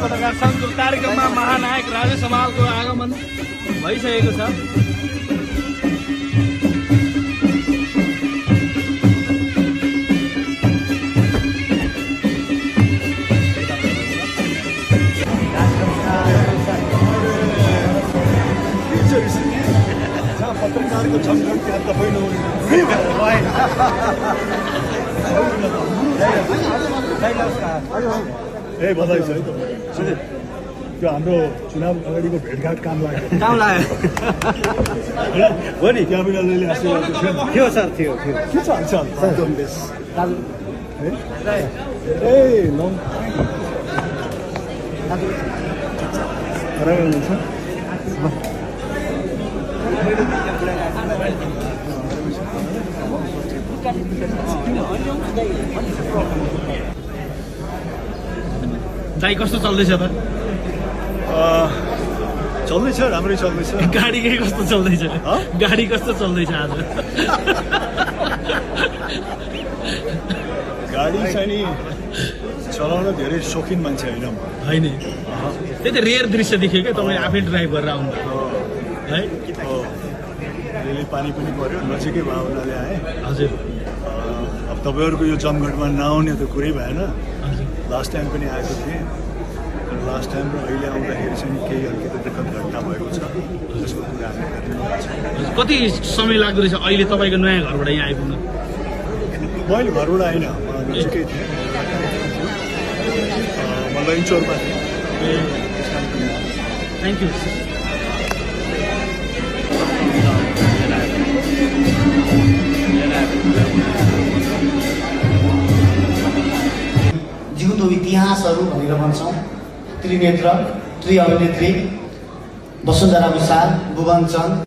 पत्रकार सङ्घको कार्यक्रममा महानायक राजेश हमालको आगमन भइसकेको छ। पत्रकारको झमझम त्यहाँ तपाईँ ए बधाई छ है त त्यो हाम्रो चुनाव अगाडिको भेटघाट काम लाग्यो हो नि क्याबिनेटले आशीर्वाद थियो सर थियो के छ हालचाल ए लङ बराबर हुन्छ दाइ कस्तो चल्दैछ त? चल्दैछ राम्रै चल्दैछ। गाडी के कस्तो चल्दैछ? गाडी कस्तो चल्दैछ आज? गाडी चाहिँ नि चलाउन धेरै शौकिन मान्छे होइन म। होइन त्यही त रेयर दृश्य देखेँ क्या, तपाईँ आफै ड्राइभ गरेर आउनु है। अहिले पानी पनि पर्यो, नजिकै भयो हुनाले आएँ। हजुर अब तपाईँहरूको यो जमघटमा नआउने त कुरै भएन। लास्ट टाइम पनि आएको थिएँ, लास्ट टाइम र अहिले आउँदाखेरि चाहिँ केही अलिकति दुःखद घटना भएको छ, त्यसको कुरा हामी गरिरहेको छ। कति समय लाग्दो रहेछ अहिले तपाईँको नयाँ घरबाट यहाँ आइपुग्नु? मैले घरबाट आइनँ, म नजिकै थिएँ, म लैनचौरमा थिएँ। Thank you. जिउँदो इतिहासहरू भनेर भन्छौँ। त्रिनेत्र, त्रिअभिनेत्री, वसुन्धरा विशाल, भुवन चन्द।